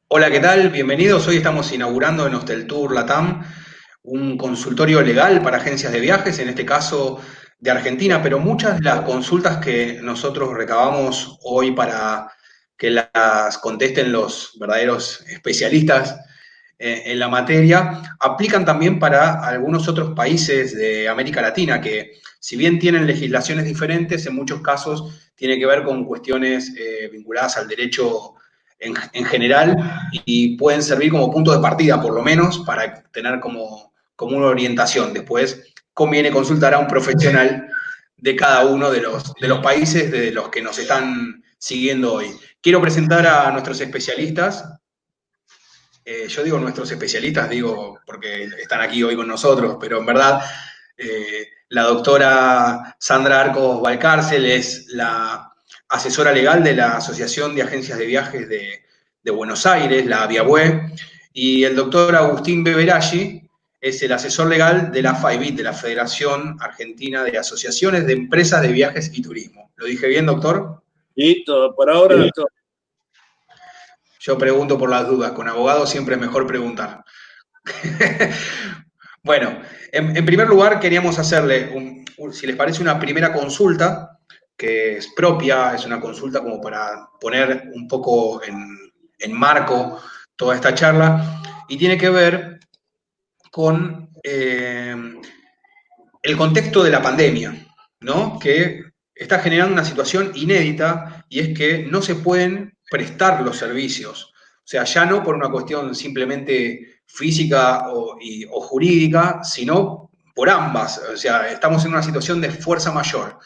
Hola, ¿qué tal? Bienvenidos. Hoy estamos inaugurando en Hostel Tour Latam un consultorio legal para agencias de viajes, en este caso de Argentina, pero muchas de las consultas que nosotros recabamos hoy para que las contesten los verdaderos especialistas en la materia, aplican también para algunos otros países de América Latina que, si bien tienen legislaciones diferentes, en muchos casos tiene que ver con cuestiones vinculadas al derecho en general y pueden servir como punto de partida, por lo menos, para tener como una orientación. Después conviene consultar a un profesional de cada uno de los países de los que nos están siguiendo hoy. Quiero presentar a nuestros especialistas. Yo digo nuestros especialistas, digo porque están aquí hoy con nosotros, pero en verdad la doctora Sandra Arcos Valcárcel es la asesora legal de la Asociación de Agencias de Viajes de Buenos Aires, la Viabue, y el doctor Agustín Beberaggi es el asesor legal de la FAIBIT, de la Federación Argentina de Asociaciones de Empresas de Viajes y Turismo. ¿Lo dije bien, doctor? Listo, por ahora todo. Yo pregunto por las dudas, con abogados siempre es mejor preguntar. Bueno, en primer lugar queríamos hacerle, si les parece, una primera consulta que es propia, es una consulta como para poner un poco en marco toda esta charla y tiene que ver con el contexto de la pandemia, ¿no? Que está generando una situación inédita y es que no se pueden prestar los servicios. O sea, ya no por una cuestión simplemente física o jurídica, sino por ambas. O sea, estamos en una situación de fuerza mayor.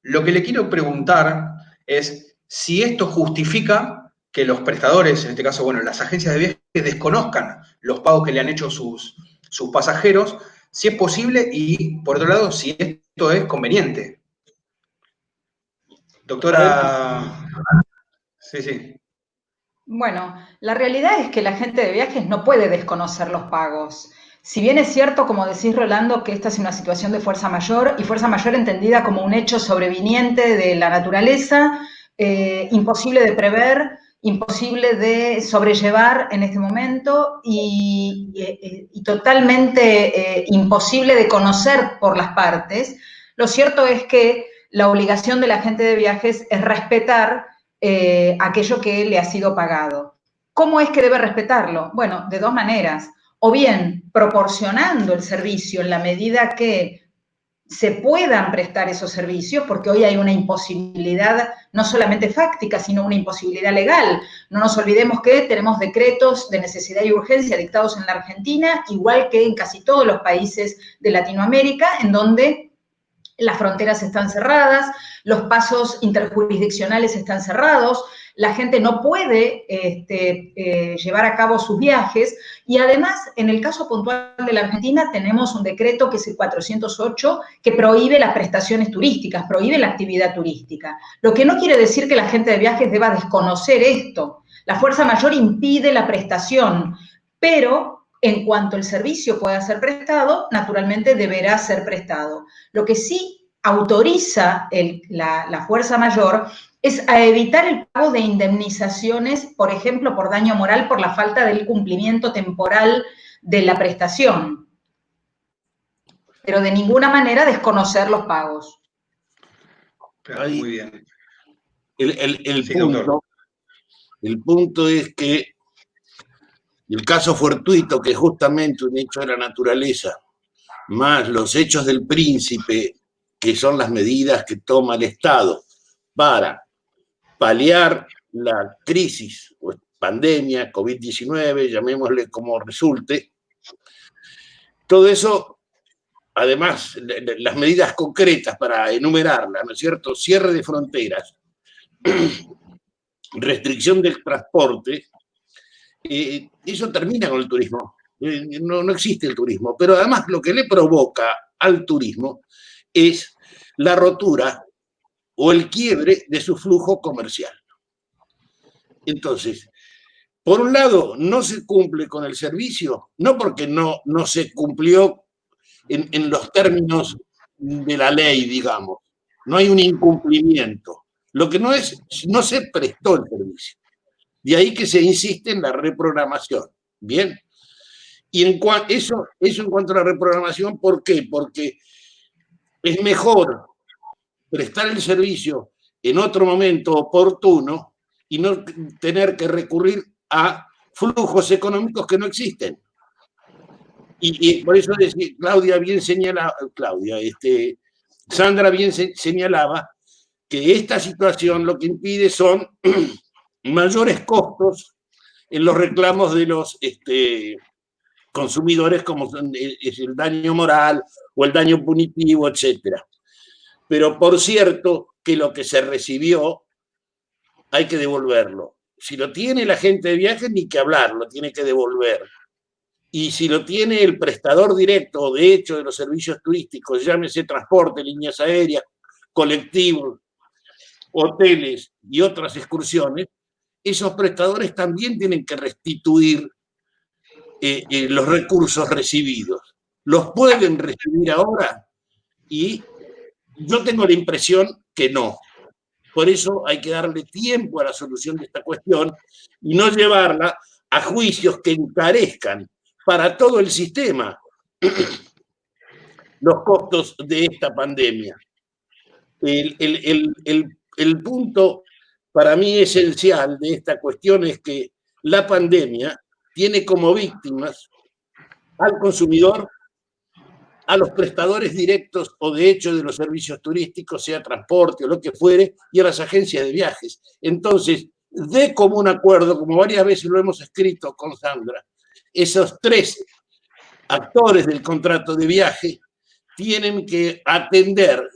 Lo que le quiero preguntar es si esto justifica que los prestadores, en este caso, bueno, las agencias de viajes, desconozcan los pagos que le han hecho sus pasajeros, si es posible y, por otro lado, si esto es conveniente. A ver, Doctora, sí, sí. Bueno, la realidad es que la gente de viajes no puede desconocer los pagos. Si bien es cierto, como decís Rolando, que esta es una situación de fuerza mayor, y fuerza mayor entendida como un hecho sobreviniente de la naturaleza, imposible de prever, imposible de sobrellevar en este momento y totalmente imposible de conocer por las partes, lo cierto es que la obligación de la gente de viajes es respetar aquello que le ha sido pagado. ¿Cómo es que debe respetarlo? Bueno, de dos maneras. O bien proporcionando el servicio en la medida que se puedan prestar esos servicios, porque hoy hay una imposibilidad no solamente fáctica, sino una imposibilidad legal. No nos olvidemos que tenemos decretos de necesidad y urgencia dictados en la Argentina, igual que en casi todos los países de Latinoamérica, en donde las fronteras están cerradas, los pasos interjurisdiccionales están cerrados, la gente no puede llevar a cabo sus viajes y además, en el caso puntual de la Argentina, tenemos un decreto que es el 408 que prohíbe las prestaciones turísticas, prohíbe la actividad turística. Lo que no quiere decir que la gente de viajes deba desconocer esto. La fuerza mayor impide la prestación, pero en cuanto el servicio pueda ser prestado, naturalmente deberá ser prestado. Lo que sí autoriza la fuerza mayor es a evitar el pago de indemnizaciones, por ejemplo, por daño moral por la falta del cumplimiento temporal de la prestación, pero de ninguna manera desconocer los pagos. Claro, ahí muy bien. el Sí, doctor. punto es que el caso fortuito, que es justamente un hecho de la naturaleza, más los hechos del príncipe, que son las medidas que toma el Estado para paliar la crisis o pandemia, COVID-19, llamémosle como resulte, todo eso, además, las medidas concretas para enumerarlas, ¿no es cierto? Cierre de fronteras, restricción del transporte, eso termina con el turismo. No existe el turismo, pero además lo que le provoca al turismo es la rotura o el quiebre de su flujo comercial. Entonces, por un lado, no se cumple con el servicio, no porque no se cumplió en los términos de la ley, digamos, no hay un incumplimiento. Lo que no es, no se prestó el servicio. De ahí que se insiste en la reprogramación. Bien. Y eso en cuanto a la reprogramación, ¿por qué? Porque es mejor prestar el servicio en otro momento oportuno y no tener que recurrir a flujos económicos que no existen. Y por eso Sandra bien señalaba que esta situación lo que impide son mayores costos en los reclamos de los consumidores, como es el daño moral o el daño punitivo, etc. Pero por cierto que lo que se recibió hay que devolverlo. Si lo tiene el agente de viajes, ni que hablar, lo tiene que devolver. Y si lo tiene el prestador directo, o de hecho de los servicios turísticos, llámese transporte, líneas aéreas, colectivos, hoteles y otras excursiones, esos prestadores también tienen que restituir los recursos recibidos. ¿Los pueden recibir ahora? Y yo tengo la impresión que no. Por eso hay que darle tiempo a la solución de esta cuestión y no llevarla a juicios que encarezcan para todo el sistema los costos de esta pandemia. El punto para mí esencial de esta cuestión es que la pandemia tiene como víctimas al consumidor, a los prestadores directos o de hecho de los servicios turísticos, sea transporte o lo que fuere, y a las agencias de viajes. Entonces, de común acuerdo, como varias veces lo hemos escrito con Sandra, esos tres actores del contrato de viaje tienen que atender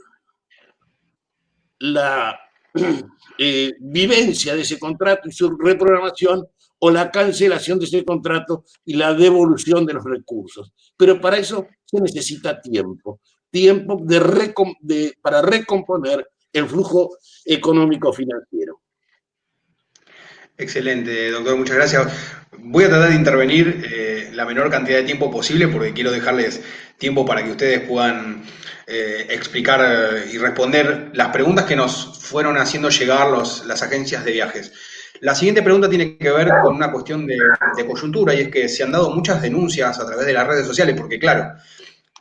la vivencia de ese contrato y su reprogramación o la cancelación de ese contrato y la devolución de los recursos. Pero para eso se necesita tiempo para recomponer el flujo económico financiero. Excelente, doctor, muchas gracias. Voy a tratar de intervenir la menor cantidad de tiempo posible porque quiero dejarles tiempo para que ustedes puedan explicar y responder las preguntas que nos fueron haciendo llegar las agencias de viajes. La siguiente pregunta tiene que ver con una cuestión de coyuntura, y es que se han dado muchas denuncias a través de las redes sociales porque, claro,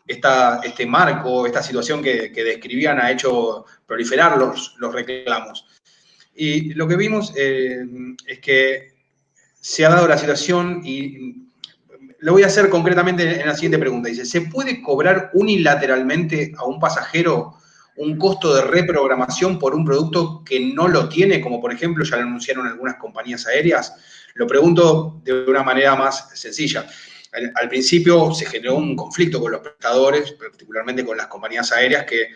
este marco, esta situación que describían ha hecho proliferar los reclamos. Y lo que vimos es que se ha dado la situación, y lo voy a hacer concretamente en la siguiente pregunta. Dice, ¿se puede cobrar unilateralmente a un pasajero un costo de reprogramación por un producto que no lo tiene, como por ejemplo ya lo anunciaron algunas compañías aéreas? Lo pregunto de una manera más sencilla. Al principio se generó un conflicto con los prestadores, particularmente con las compañías aéreas, que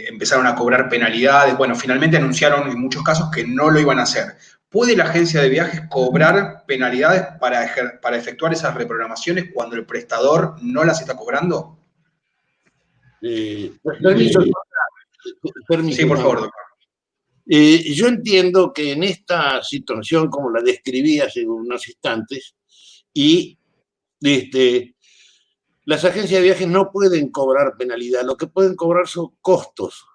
empezaron a cobrar penalidades. Bueno, finalmente anunciaron en muchos casos que no lo iban a hacer. ¿Puede la agencia de viajes cobrar penalidades para efectuar esas reprogramaciones cuando el prestador no las está cobrando? Permiso. Sí, por favor, doctor. Yo entiendo que en esta situación, como la describí hace unos instantes, y las agencias de viajes no pueden cobrar penalidad, lo que pueden cobrar son costos,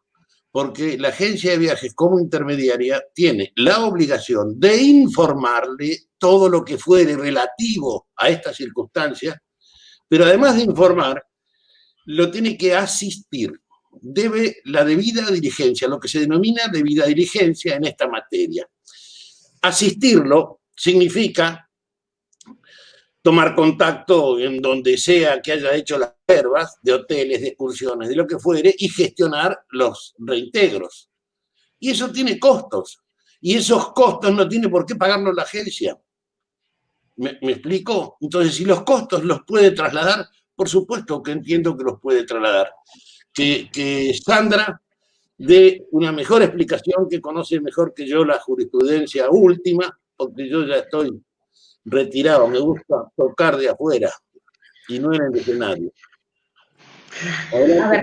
porque la agencia de viajes como intermediaria tiene la obligación de informarle todo lo que fuere relativo a esta circunstancia, pero además de informar, lo tiene que asistir. Debe la debida diligencia, lo que se denomina debida diligencia en esta materia. Asistirlo significa tomar contacto en donde sea que haya hecho las reservas de hoteles, de excursiones, de lo que fuere, y gestionar los reintegros. Y eso tiene costos. Y esos costos no tiene por qué pagarlos la agencia. ¿Me explico? Entonces, si los costos los puede trasladar, por supuesto que entiendo que los puede trasladar. Que Sandra dé una mejor explicación, que conoce mejor que yo la jurisprudencia última, porque yo ya estoy retirado, me gusta tocar de afuera y no en el escenario. A ver,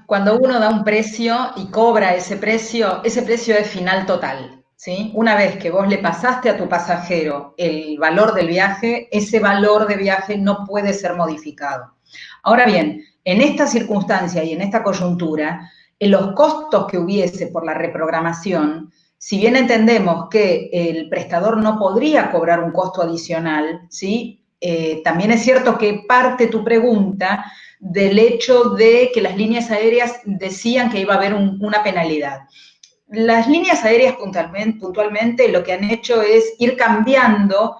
cuando uno da un precio y cobra ese precio es final total, ¿sí? Una vez que vos le pasaste a tu pasajero el valor del viaje, ese valor de viaje no puede ser modificado. Ahora bien, en esta circunstancia y en esta coyuntura, los costos que hubiese por la reprogramación si bien entendemos que el prestador no podría cobrar un costo adicional, ¿sí? También es cierto que parte tu pregunta del hecho de que las líneas aéreas decían que iba a haber una penalidad. Las líneas aéreas puntualmente lo que han hecho es ir cambiando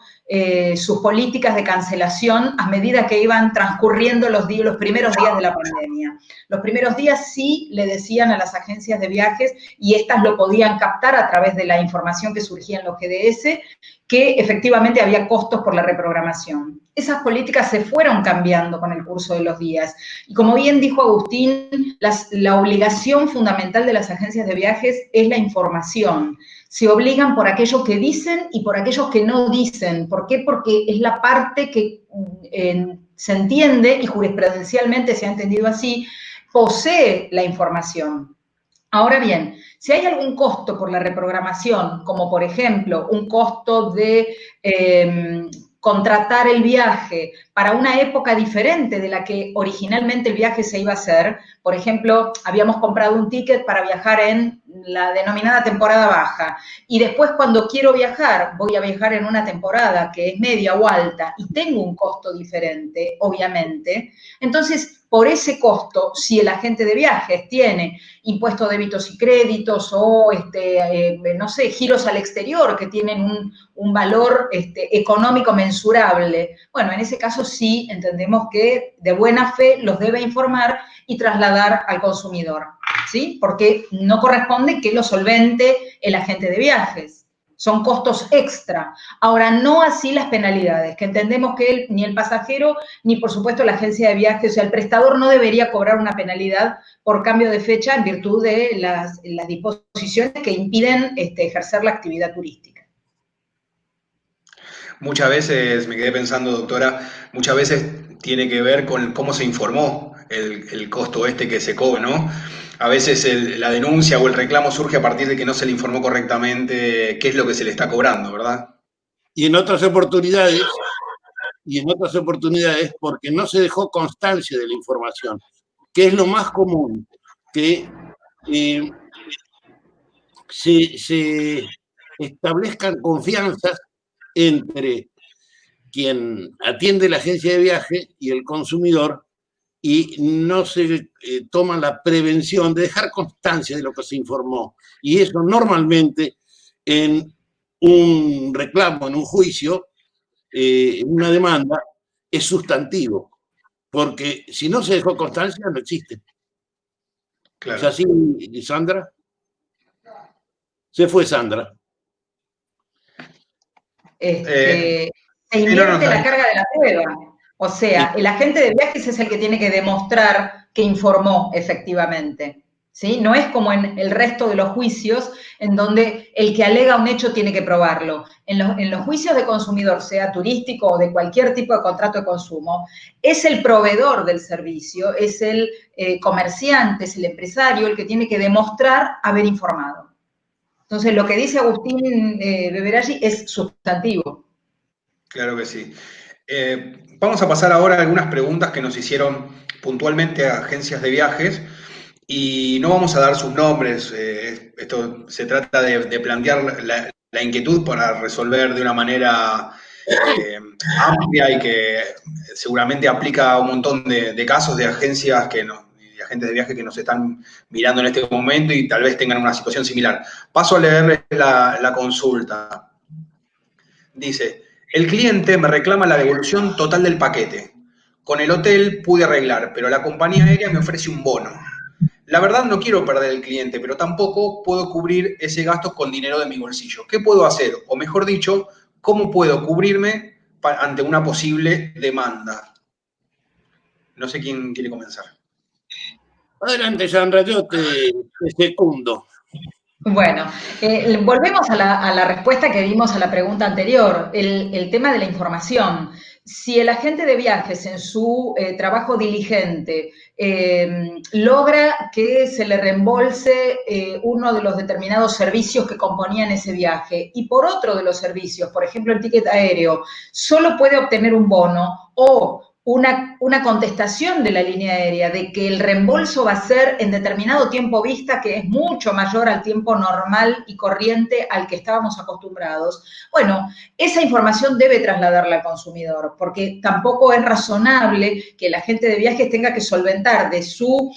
sus políticas de cancelación a medida que iban transcurriendo los primeros días de la pandemia. Los primeros días sí le decían a las agencias de viajes, y estas lo podían captar a través de la información que surgía en los GDS, que efectivamente había costos por la reprogramación. Esas políticas se fueron cambiando con el curso de los días. Y como bien dijo Agustín, la obligación fundamental de las agencias de viajes es la información. Se obligan por aquellos que dicen y por aquellos que no dicen. ¿Por qué? Porque es la parte que se entiende, y jurisprudencialmente se ha entendido así, posee la información. Ahora bien, si hay algún costo por la reprogramación, como por ejemplo un costo de contratar el viaje para una época diferente de la que originalmente el viaje se iba a hacer, por ejemplo, habíamos comprado un ticket para viajar en la denominada temporada baja, y después cuando quiero viajar, voy a viajar en una temporada que es media o alta y tengo un costo diferente, obviamente, entonces por ese costo, si el agente de viajes tiene impuestos, débitos y créditos o, no sé, giros al exterior que tienen un valor económico mensurable, bueno, en ese caso sí entendemos que de buena fe los debe informar y trasladar al consumidor, ¿sí? Porque no corresponde que lo solvente el agente de viajes. Son costos extra. Ahora, no así las penalidades, que entendemos que ni el pasajero, ni por supuesto la agencia de viajes, o sea, el prestador no debería cobrar una penalidad por cambio de fecha en virtud de las disposiciones que impiden ejercer la actividad turística. Muchas veces, me quedé pensando, doctora, muchas veces tiene que ver con cómo se informó el costo que se cobra, ¿no? A veces la denuncia o el reclamo surge a partir de que no se le informó correctamente qué es lo que se le está cobrando, ¿verdad? Y en otras oportunidades, porque no se dejó constancia de la información, que es lo más común, que se establezcan confianzas entre quien atiende la agencia de viaje y el consumidor, y no se toma la prevención de dejar constancia de lo que se informó. Y eso normalmente en un reclamo, en un juicio, en una demanda, es sustantivo, porque si no se dejó constancia, no existe. Claro. ¿Es así, Sandra? Se fue Sandra. Se invierte la carga de la prueba. O sea, el agente de viajes es el que tiene que demostrar que informó efectivamente, ¿sí? No es como en el resto de los juicios, en donde el que alega un hecho tiene que probarlo. En los juicios de consumidor, sea turístico o de cualquier tipo de contrato de consumo, es el proveedor del servicio, es el comerciante, es el empresario el que tiene que demostrar haber informado. Entonces, lo que dice Agustín Beberaggi es sustantivo. Claro que sí. Vamos a pasar ahora a algunas preguntas que nos hicieron puntualmente a agencias de viajes y no vamos a dar sus nombres. Esto se trata de plantear la inquietud para resolver de una manera amplia y que seguramente aplica a un montón de casos de agencias de agentes de viaje que nos están mirando en este momento y tal vez tengan una situación similar. Paso a leerles la consulta. Dice, el cliente me reclama la devolución total del paquete. Con el hotel pude arreglar, pero la compañía aérea me ofrece un bono. La verdad no quiero perder el cliente, pero tampoco puedo cubrir ese gasto con dinero de mi bolsillo. ¿Qué puedo hacer? O mejor dicho, ¿cómo puedo cubrirme ante una posible demanda? No sé quién quiere comenzar. Adelante, Sandra, yo te secundo. Bueno, volvemos a la respuesta que dimos a la pregunta anterior, el tema de la información. Si el agente de viajes en su trabajo diligente logra que se le reembolse uno de los determinados servicios que componían ese viaje y por otro de los servicios, por ejemplo el ticket aéreo, solo puede obtener un bono o una contestación de la línea aérea, de que el reembolso va a ser en determinado tiempo vista, que es mucho mayor al tiempo normal y corriente al que estábamos acostumbrados. Bueno, esa información debe trasladarla al consumidor, porque tampoco es razonable que la gente de viajes tenga que solventar de su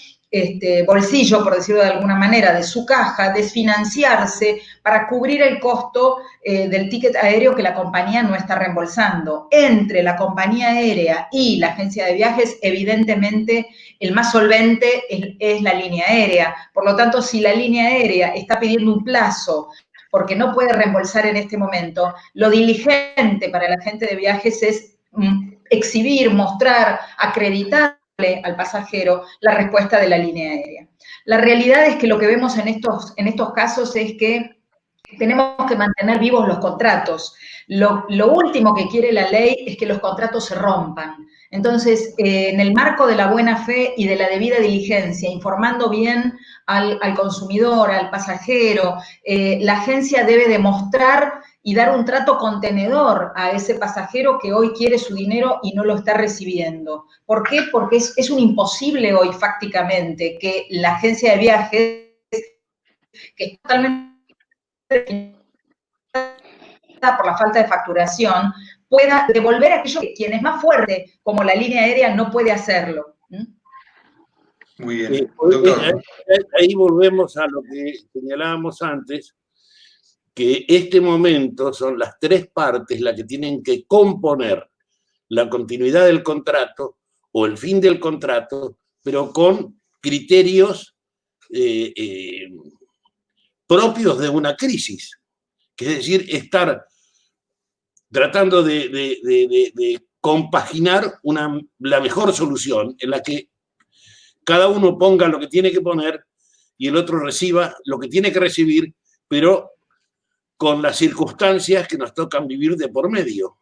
bolsillo, por decirlo de alguna manera, de su caja, desfinanciarse para cubrir el costo del ticket aéreo que la compañía no está reembolsando. Entre la compañía aérea y la agencia de viajes, evidentemente, el más solvente es la línea aérea. Por lo tanto, si la línea aérea está pidiendo un plazo porque no puede reembolsar en este momento, lo diligente para la agente de viajes es exhibir, mostrar, acreditar al pasajero la respuesta de la línea aérea. La realidad es que lo que vemos en estos casos es que tenemos que mantener vivos los contratos. Lo último que quiere la ley es que los contratos se rompan. Entonces, en el marco de la buena fe y de la debida diligencia, informando bien al consumidor, al pasajero, la agencia debe demostrar y dar un trato contenedor a ese pasajero que hoy quiere su dinero y no lo está recibiendo. ¿Por qué? Porque es un imposible hoy, fácticamente, que la agencia de viajes, que es totalmente por la falta de facturación, pueda devolver aquello que quien es más fuerte, como la línea aérea, no puede hacerlo. Muy bien. Doctor. Ahí volvemos a lo que señalábamos antes, que este momento son las tres partes las que tienen que componer la continuidad del contrato o el fin del contrato, pero con criterios propios de una crisis. Que es decir, estar tratando de compaginar la mejor solución en la que cada uno ponga lo que tiene que poner y el otro reciba lo que tiene que recibir, pero con las circunstancias que nos tocan vivir de por medio.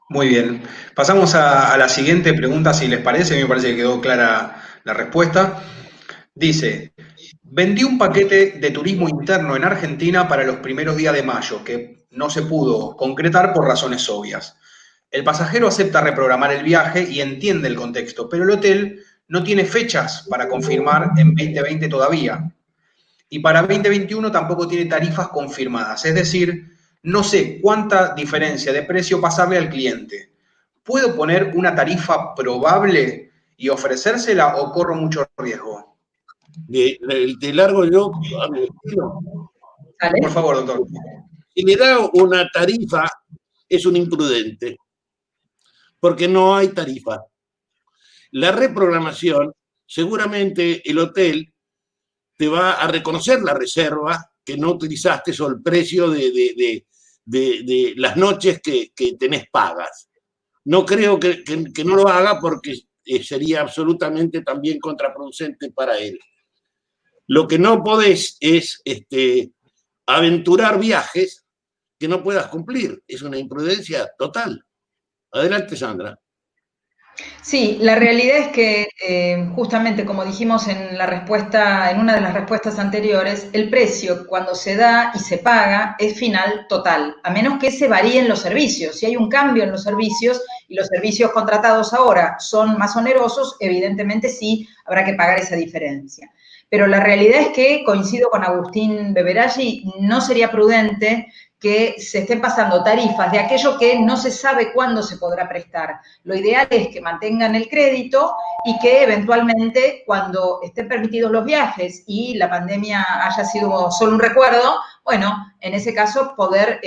Muy bien. Pasamos a la siguiente pregunta, si les parece. A mí me parece que quedó clara la respuesta. Dice, vendí un paquete de turismo interno en Argentina para los primeros días de mayo, que no se pudo concretar por razones obvias. El pasajero acepta reprogramar el viaje y entiende el contexto, pero el hotel no tiene fechas para confirmar en 2020 todavía. Y para 2021 tampoco tiene tarifas confirmadas, es decir, no sé cuánta diferencia de precio pasarle al cliente. ¿Puedo poner una tarifa probable y ofrecérsela o corro mucho riesgo? Te largo yo a mi estilo. Por favor, doctor. Si le da una tarifa, es un imprudente, porque no hay tarifa. La reprogramación, seguramente el hotel te va a reconocer la reserva que no utilizaste o el precio de las noches que tenés pagas. No creo que no lo haga porque sería absolutamente también contraproducente para él. Lo que no podés es aventurar viajes que no puedas cumplir. Es una imprudencia total. Adelante, Sandra. Sí, la realidad es que justamente como dijimos en la respuesta, en una de las respuestas anteriores, el precio cuando se da y se paga es final total, a menos que se varíen los servicios. Si hay un cambio en los servicios y los servicios contratados ahora son más onerosos, evidentemente sí habrá que pagar esa diferencia. Pero la realidad es que, coincido con Agustín Beberaggi, no sería prudente que se estén pasando tarifas de aquello que no se sabe cuándo se podrá prestar. Lo ideal es que mantengan el crédito y que eventualmente, cuando estén permitidos los viajes y la pandemia haya sido solo un recuerdo, bueno, en ese caso poder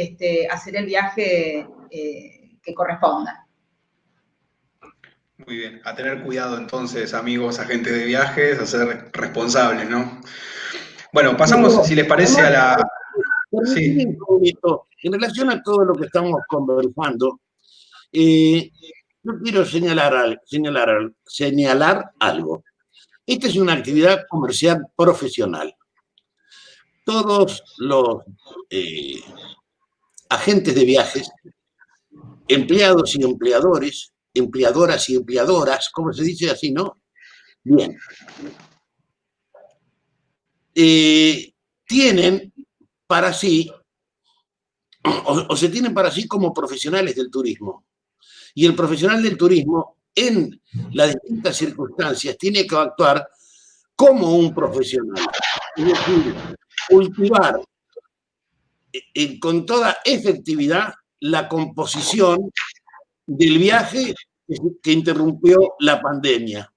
hacer el viaje que corresponda. Muy bien, a tener cuidado entonces, amigos, agentes de viajes, a ser responsables, ¿no? Bueno, pasamos, si les parece, a la... Sí. En relación a todo lo que estamos conversando, yo quiero señalar algo. Esta es una actividad comercial profesional. Todos los agentes de viajes, empleados y empleadores, empleadoras y empleadoras, ¿cómo se dice así, no? Bien. Tienen para sí o se tienen para sí como profesionales del turismo. Y el profesional del turismo, en las distintas circunstancias, tiene que actuar como un profesional. Es decir, cultivar con toda efectividad la composición del viaje que interrumpió la pandemia.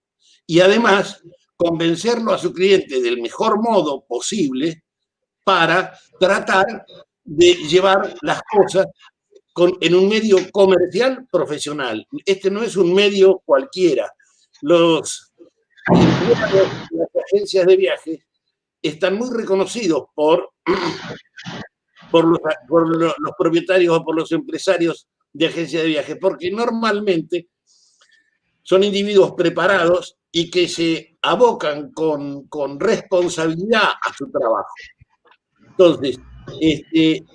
Y además, convencerlo a su cliente del mejor modo posible para tratar de llevar las cosas en un medio comercial profesional. Este no es un medio cualquiera. Los empleados de las agencias de viaje están muy reconocidos por los propietarios o por los empresarios de agencias de viaje, porque normalmente son individuos preparados y que se abocan con responsabilidad a su trabajo. Entonces,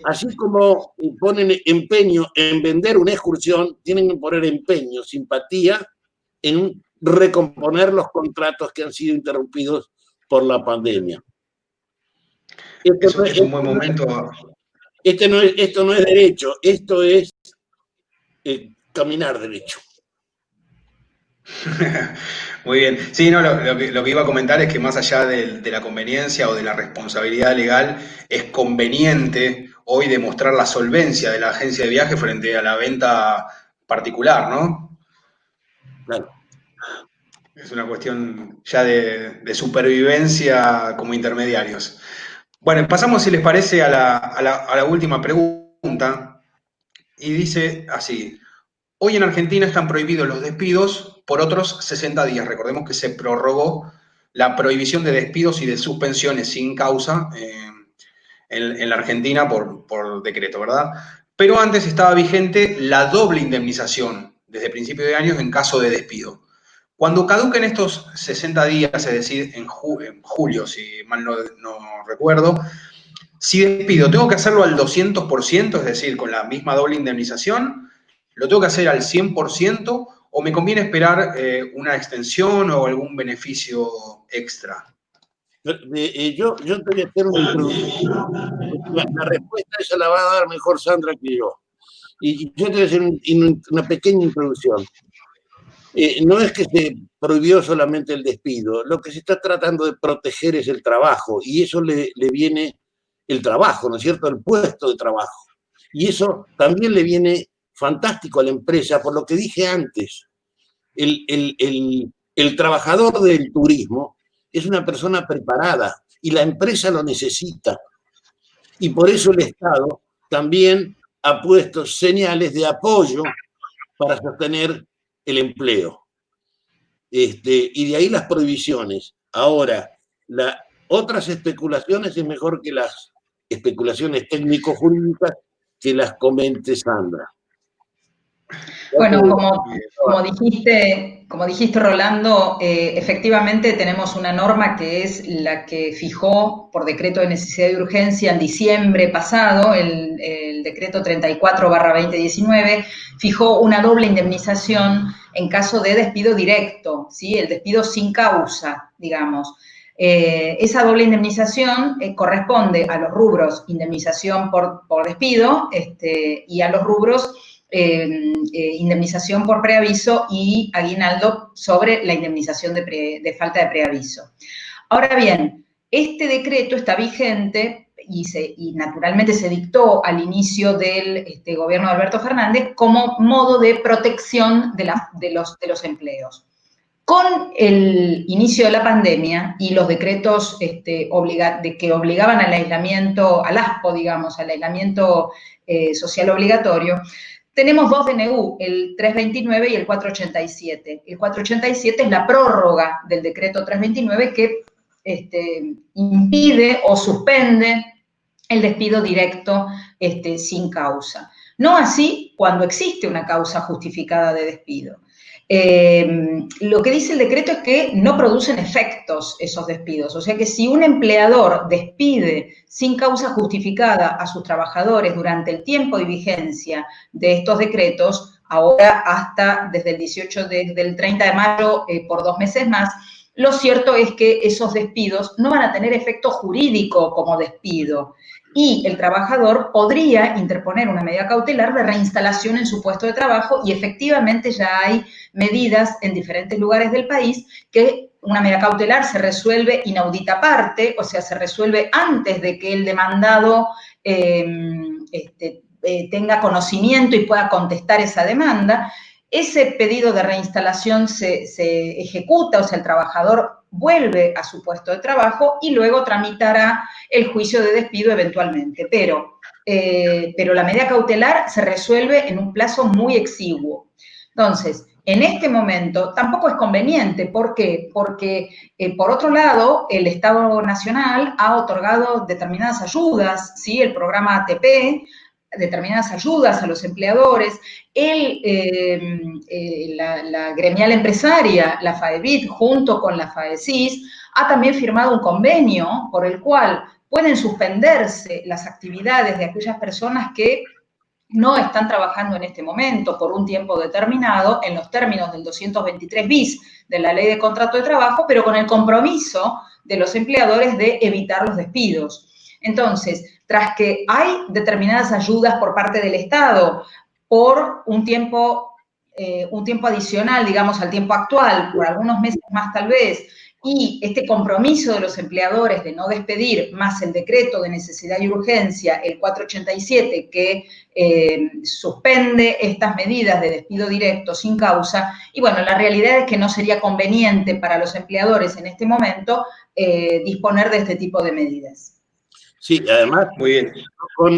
así como ponen empeño en vender una excursión, tienen que poner empeño, simpatía en recomponer los contratos que han sido interrumpidos por la pandemia. Eso es un buen momento. Esto no es derecho, esto es caminar derecho. Muy bien. Sí, no, lo que iba a comentar es que más allá de la conveniencia o de la responsabilidad legal, es conveniente hoy demostrar la solvencia de la agencia de viaje frente a la venta particular, ¿no? Claro. Es una cuestión ya de supervivencia como intermediarios. Bueno, pasamos, si les parece, a la última pregunta. Y dice así: hoy en Argentina están prohibidos los despidos por otros 60 días. Recordemos que se prorrogó la prohibición de despidos y de suspensiones sin causa en la Argentina por decreto, ¿verdad? Pero antes estaba vigente la doble indemnización desde principio de año en caso de despido. Cuando caduquen estos 60 días, es decir, en julio, si mal no recuerdo, si despido, ¿tengo que hacerlo al 200%, es decir, con la misma doble indemnización? ¿Lo tengo que hacer al 100% o me conviene esperar una extensión o algún beneficio extra? Yo te voy a hacer una introducción. La respuesta esa la va a dar mejor Sandra que yo. Y yo te voy a hacer una pequeña introducción. No es que se prohibió solamente el despido, lo que se está tratando de proteger es el trabajo, y eso le viene el trabajo, ¿no es cierto?, el puesto de trabajo. Y eso también le viene fantástico a la empresa, por lo que dije antes. El trabajador del turismo es una persona preparada y la empresa lo necesita. Y por eso el Estado también ha puesto señales de apoyo para sostener el empleo. Y de ahí las prohibiciones. Ahora, otras especulaciones es mejor que las especulaciones técnico-jurídicas que las comente Sandra. Bueno, como dijiste, Rolando, efectivamente tenemos una norma que es la que fijó por decreto de necesidad y urgencia en diciembre pasado, el decreto 34/2019, fijó una doble indemnización en caso de despido directo, ¿sí? El despido sin causa, digamos. Esa doble indemnización corresponde a los rubros indemnización por despido y a los rubros indemnización por preaviso y aguinaldo sobre la indemnización de falta de preaviso. Ahora bien, este decreto está vigente y naturalmente se dictó al inicio del gobierno de Alberto Fernández como modo de protección de los empleos. Con el inicio de la pandemia y los decretos que obligaban al aislamiento, al ASPO, digamos, al aislamiento social obligatorio, tenemos dos DNU, el 329 y el 487. El 487 es la prórroga del decreto 329 que impide o suspende el despido directo sin causa. No así cuando existe una causa justificada de despido. Lo que dice el decreto es que no producen efectos esos despidos, o sea que si un empleador despide sin causa justificada a sus trabajadores durante el tiempo de vigencia de estos decretos, ahora hasta desde el 30 de mayo por 2 meses más, lo cierto es que esos despidos no van a tener efecto jurídico como despido y el trabajador podría interponer una medida cautelar de reinstalación en su puesto de trabajo y efectivamente ya hay medidas en diferentes lugares del país que una medida cautelar se resuelve inaudita parte, o sea, se resuelve antes de que el demandado tenga conocimiento y pueda contestar esa demanda. Ese pedido de reinstalación se ejecuta, o sea, el trabajador vuelve a su puesto de trabajo y luego tramitará el juicio de despido eventualmente. Pero la medida cautelar se resuelve en un plazo muy exiguo. Entonces, en este momento tampoco es conveniente. ¿Por qué? Porque, por otro lado, el Estado Nacional ha otorgado determinadas ayudas, ¿sí? El programa ATP, determinadas ayudas a los empleadores. La gremial empresaria, la FAEBIT, junto con la FAECIS, ha también firmado un convenio por el cual pueden suspenderse las actividades de aquellas personas que no están trabajando en este momento por un tiempo determinado en los términos del 223 bis de la Ley de Contrato de Trabajo, pero con el compromiso de los empleadores de evitar los despidos. Entonces, tras que hay determinadas ayudas por parte del Estado por un tiempo adicional, digamos, al tiempo actual, por algunos meses más tal vez, y este compromiso de los empleadores de no despedir, más el decreto de necesidad y urgencia, el 487, que suspende estas medidas de despido directo sin causa, y bueno, la realidad es que no sería conveniente para los empleadores en este momento disponer de este tipo de medidas. Sí, además, Muy bien.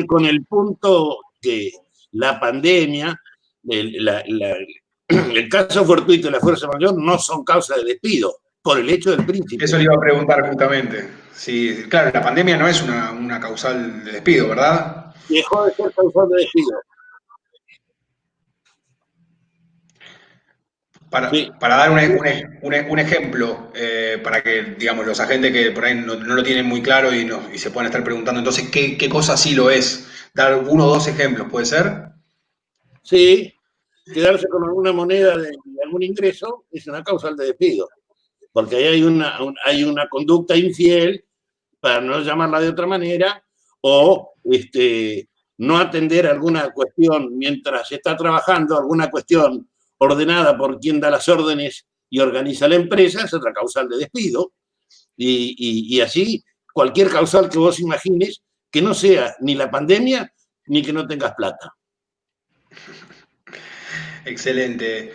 con el punto que la pandemia, el caso fortuito y la fuerza mayor no son causa de despido, por el hecho del príncipe. Eso le iba a preguntar justamente. Sí, claro, la pandemia no es una causal de despido, ¿verdad? Dejó de ser causal de despido. Sí. Para dar un ejemplo, para que, digamos, los agentes que por ahí no lo tienen muy claro y se pueden estar preguntando, entonces, ¿qué cosa sí lo es? Dar uno o dos ejemplos, ¿puede ser? Sí, quedarse con alguna moneda de algún ingreso es una causal de despido, porque ahí hay una conducta infiel, para no llamarla de otra manera, o no atender alguna cuestión mientras está trabajando, alguna cuestión ordenada por quien da las órdenes y organiza la empresa, es otra causal de despido. Y así, cualquier causal que vos imagines que no sea ni la pandemia ni que no tengas plata. Excelente.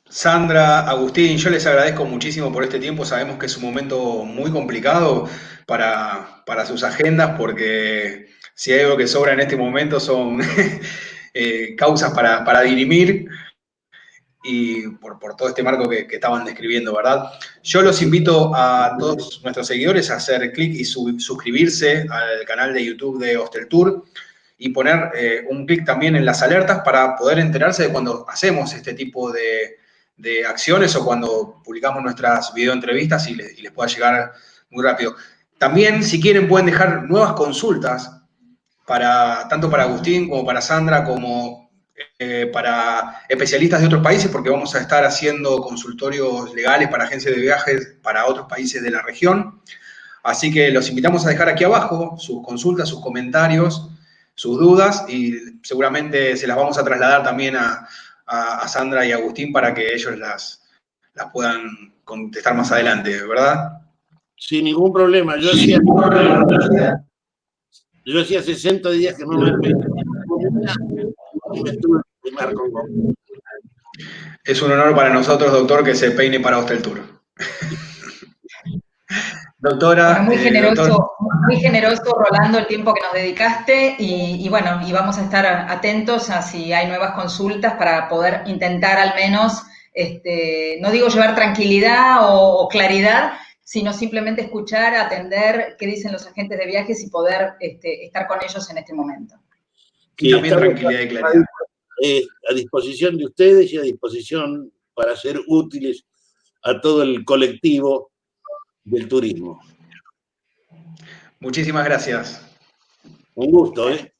Sandra, Agustín, yo les agradezco muchísimo por este tiempo. Sabemos que es un momento muy complicado para sus agendas, porque si hay algo que sobra en este momento son causas para dirimir y por todo este marco que estaban describiendo, ¿verdad? Yo los invito a todos nuestros seguidores a hacer clic y suscribirse al canal de YouTube de Hostel Tour y poner un clic también en las alertas para poder enterarse de cuando hacemos este tipo de acciones o cuando publicamos nuestras videoentrevistas y les pueda llegar muy rápido. También, si quieren, pueden dejar nuevas consultas tanto para Agustín como para Sandra, como para especialistas de otros países, porque vamos a estar haciendo consultorios legales para agencias de viajes para otros países de la región. Así que los invitamos a dejar aquí abajo sus consultas, sus comentarios, sus dudas y seguramente se las vamos a trasladar también a Sandra y a Agustín para que ellos las puedan contestar más adelante, ¿verdad? Sin ningún problema. Yo hacía 60 días que no me con vos. Es un honor para nosotros, doctor, que se peine para Hostel Tour. Doctora, Bueno, doctor. muy generoso, Rolando, el tiempo que nos dedicaste y bueno, y vamos a estar atentos a si hay nuevas consultas para poder intentar al menos, no digo llevar tranquilidad o claridad, sino simplemente escuchar, atender qué dicen los agentes de viajes y poder estar con ellos en este momento. Y también tranquilidad y claridad. A disposición de ustedes y a disposición para ser útiles a todo el colectivo del turismo. Muchísimas gracias. Un gusto, ¿eh?